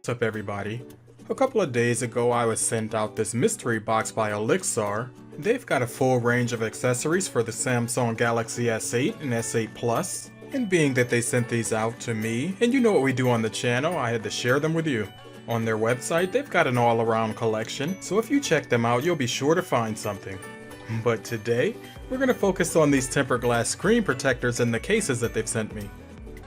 What's up, everybody? A couple of days ago I was sent out this mystery box by Olixar. They've got a full range of accessories for the Samsung Galaxy S8 and S8 Plus. And being that they sent these out to me, and you know what we do on the channel, I had to share them with you. On their website, they've got an all-around collection, so if you check them out, you'll be sure to find something. But today, we're going to focus on these tempered glass screen protectors in the cases that they've sent me.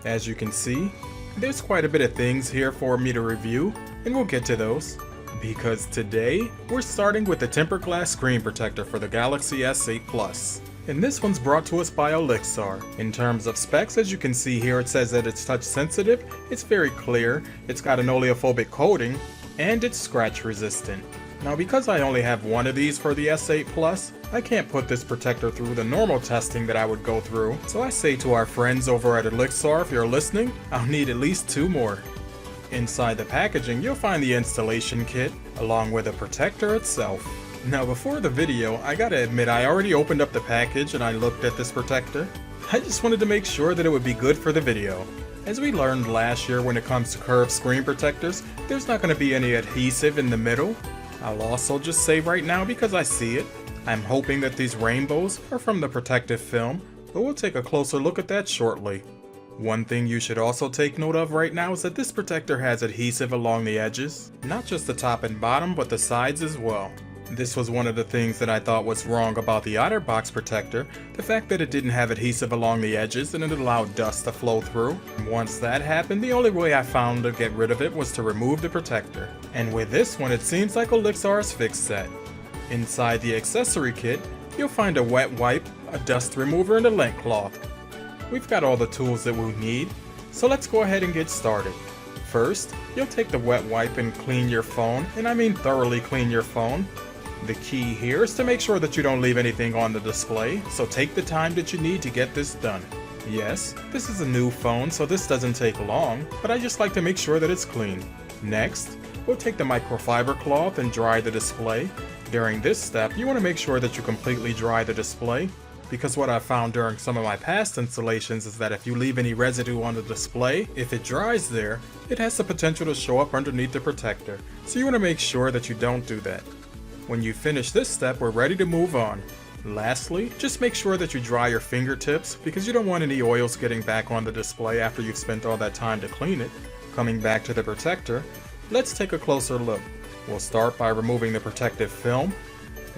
As you can see, there's quite a bit of things here for me to review, and we'll get to those. Because today, we're starting with the tempered glass screen protector for the Galaxy S8 Plus. And this one's brought to us by Olixar. In terms of specs, as you can see here, it says that it's touch sensitive, it's very clear, it's got an oleophobic coating, and it's scratch resistant. Now because I only have one of these for the S8 Plus, I can't put this protector through the normal testing that I would go through, so I say to our friends over at Olixar, if you're listening, I'll need at least 2 more. Inside the packaging, you'll find the installation kit, along with the protector itself. Now before the video, I gotta admit I already opened up the package and I looked at this protector. I just wanted to make sure that it would be good for the video. As we learned last year when it comes to curved screen protectors, there's not going to be any adhesive in the middle. I'll also just say right now, because I see it, I'm hoping that these rainbows are from the protective film, but we'll take a closer look at that shortly. One thing you should also take note of right now is that this protector has adhesive along the edges, not just the top and bottom, but the sides as well. This was one of the things that I thought was wrong about the OtterBox protector, the fact that it didn't have adhesive along the edges and it allowed dust to flow through. Once that happened, the only way I found to get rid of it was to remove the protector. And with this one, it seems like Olixar has fixed that. Inside the accessory kit, you'll find a wet wipe, a dust remover, and a lint cloth. We've got all the tools that we need, so let's go ahead and get started. First, you'll take the wet wipe and clean your phone, and I mean thoroughly clean your phone. The key here is to make sure that you don't leave anything on the display, so take the time that you need to get this done. Yes, this is a new phone, so this doesn't take long, but I just like to make sure that it's clean. Next, we'll take the microfiber cloth and dry the display. During this step, you want to make sure that you completely dry the display, because what I found during some of my past installations is that if you leave any residue on the display, if it dries there, it has the potential to show up underneath the protector, so you want to make sure that you don't do that. When you finish this step, we're ready to move on. Lastly, just make sure that you dry your fingertips because you don't want any oils getting back on the display after you've spent all that time to clean it. Coming back to the protector, let's take a closer look. We'll start by removing the protective film.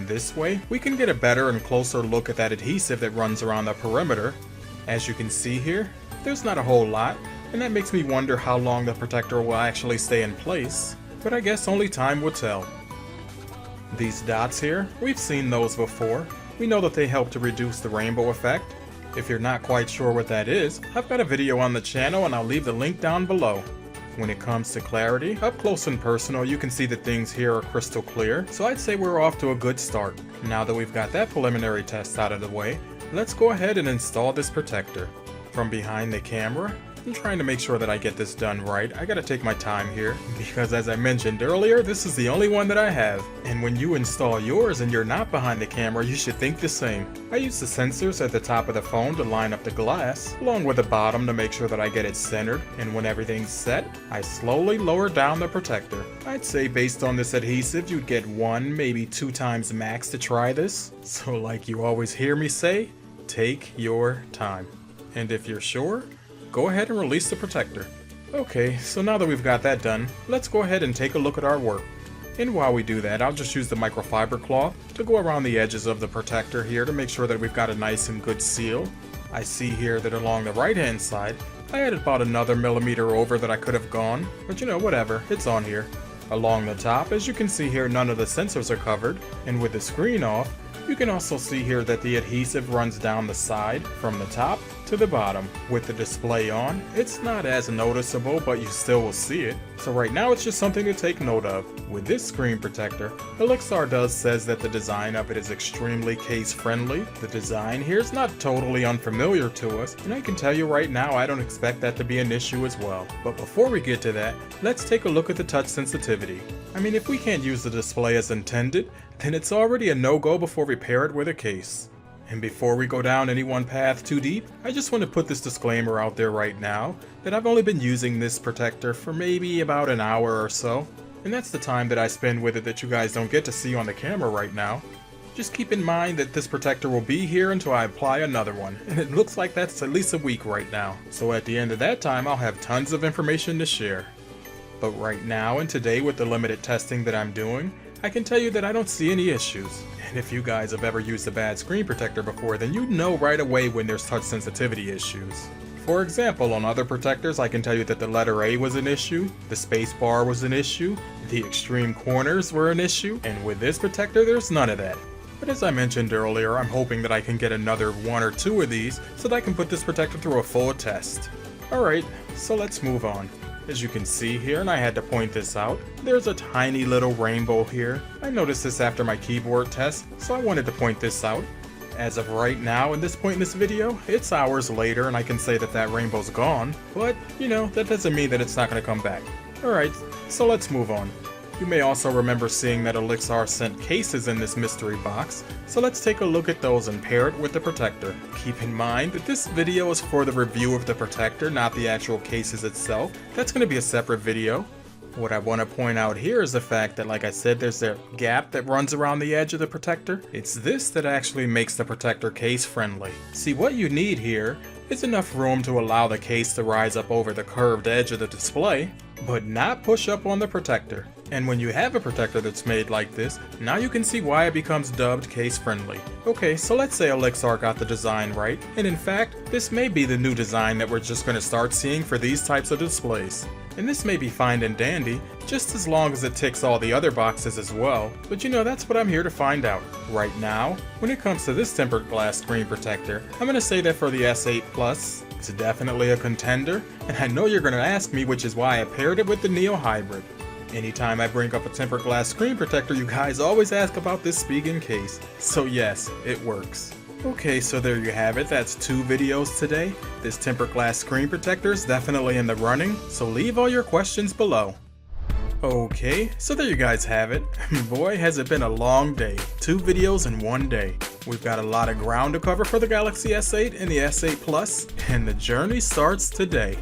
This way, we can get a better and closer look at that adhesive that runs around the perimeter. As you can see here, there's not a whole lot, and that makes me wonder how long the protector will actually stay in place, but I guess only time will tell. These dots here, we've seen those before. We know that they help to reduce the rainbow effect. If you're not quite sure what that is, I've got a video on the channel and I'll leave the link down below. When it comes to clarity, up close and personal, you can see that things here are crystal clear, so I'd say we're off to a good start. Now that we've got that preliminary test out of the way, let's go ahead and install this protector. From behind the camera, I'm trying to make sure that I get this done right. I gotta take my time here, because as I mentioned earlier, this is the only one that I have. And when you install yours and you're not behind the camera, you should think the same. I use the sensors at the top of the phone to line up the glass, along with the bottom to make sure that I get it centered. And when everything's set, I slowly lower down the protector. I'd say based on this adhesive, you'd get 1, maybe 2 times max to try this. So like you always hear me say, take your time. And if you're sure, go ahead and release the protector. Okay, so now that we've got that done, let's go ahead and take a look at our work. And while we do that, I'll just use the microfiber cloth to go around the edges of the protector here to make sure that we've got a nice and good seal. I see here that along the right hand side, I added about another millimeter over that I could have gone, but you know, whatever, it's on here. Along the top, as you can see here, none of the sensors are covered, and with the screen off, you can also see here that the adhesive runs down the side from the top to the bottom. With the display on, it's not as noticeable, but you still will see it. So right now it's just something to take note of. With this screen protector, Olixar says that the design of it is extremely case friendly. The design here is not totally unfamiliar to us, and I can tell you right now I don't expect that to be an issue as well. But before we get to that, let's take a look at the touch sensitivity. I mean, if we can't use the display as intended, then it's already a no-go before we pair it with a case. And before we go down any one path too deep, I just want to put this disclaimer out there right now that I've only been using this protector for maybe about an hour or so, and that's the time that I spend with it that you guys don't get to see on the camera right now. Just keep in mind that this protector will be here until I apply another one, and it looks like that's at least a week right now. So at the end of that time, I'll have tons of information to share. But right now and today, with the limited testing that I'm doing, I can tell you that I don't see any issues. And if you guys have ever used a bad screen protector before, then you know right away when there's touch sensitivity issues. For example, on other protectors, I can tell you that the letter A was an issue, the space bar was an issue, the extreme corners were an issue, and with this protector, there's none of that. But as I mentioned earlier, I'm hoping that I can get another one or two of these so that I can put this protector through a full test. Alright, so let's move on. As you can see here, and I had to point this out, there's a tiny little rainbow here. I noticed this after my keyboard test, so I wanted to point this out. As of right now, in this point in this video, it's hours later and I can say that that rainbow's gone, but, you know, that doesn't mean that it's not going to come back. Alright, so let's move on. You may also remember seeing that Olixar sent cases in this mystery box, so let's take a look at those and pair it with the protector. Keep in mind that this video is for the review of the protector, not the actual cases itself. That's going to be a separate video. What I want to point out here is the fact that, like I said, there's a gap that runs around the edge of the protector. It's this that actually makes the protector case friendly. See, what you need here is enough room to allow the case to rise up over the curved edge of the display, but not push up on the protector. And when you have a protector that's made like this, now you can see why it becomes dubbed case friendly. Okay, so let's say Olixar got the design right, and in fact, this may be the new design that we're just going to start seeing for these types of displays. And this may be fine and dandy, just as long as it ticks all the other boxes as well, but you know, that's what I'm here to find out. Right now, when it comes to this tempered glass screen protector, I'm going to say that for the S8 Plus, it's definitely a contender, and I know you're going to ask me, which is why I paired it with the Neo Hybrid. Anytime I bring up a tempered glass screen protector, you guys always ask about this Spigen case, so yes, it works. Okay, so there you have it, that's 2 videos today. This tempered glass screen protector is definitely in the running, so leave all your questions below. Okay, so there you guys have it. Boy, has it been a long day. 2 videos in one day. We've got a lot of ground to cover for the Galaxy S8 and the S8 Plus, and the journey starts today.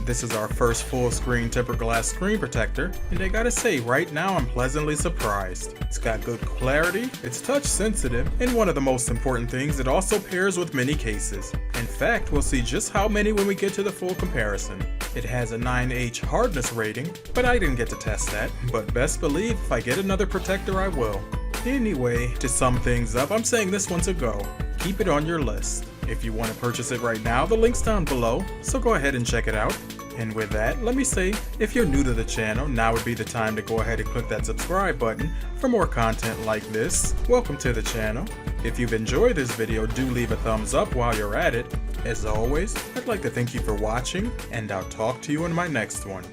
This is our first full screen tempered glass screen protector, and I gotta say, right now I'm pleasantly surprised. It's got good clarity, it's touch sensitive, and one of the most important things, it also pairs with many cases. In fact, we'll see just how many when we get to the full comparison. It has a 9H hardness rating, but I didn't get to test that, but best believe if I get another protector I will. Anyway, to sum things up, I'm saying this one's a go. Keep it on your list. If you want to purchase it right now, the link's down below, so go ahead and check it out. And with that, let me say, if you're new to the channel, now would be the time to go ahead and click that subscribe button for more content like this. Welcome to the channel. If you've enjoyed this video, do leave a thumbs up while you're at it. As always, I'd like to thank you for watching, and I'll talk to you in my next one.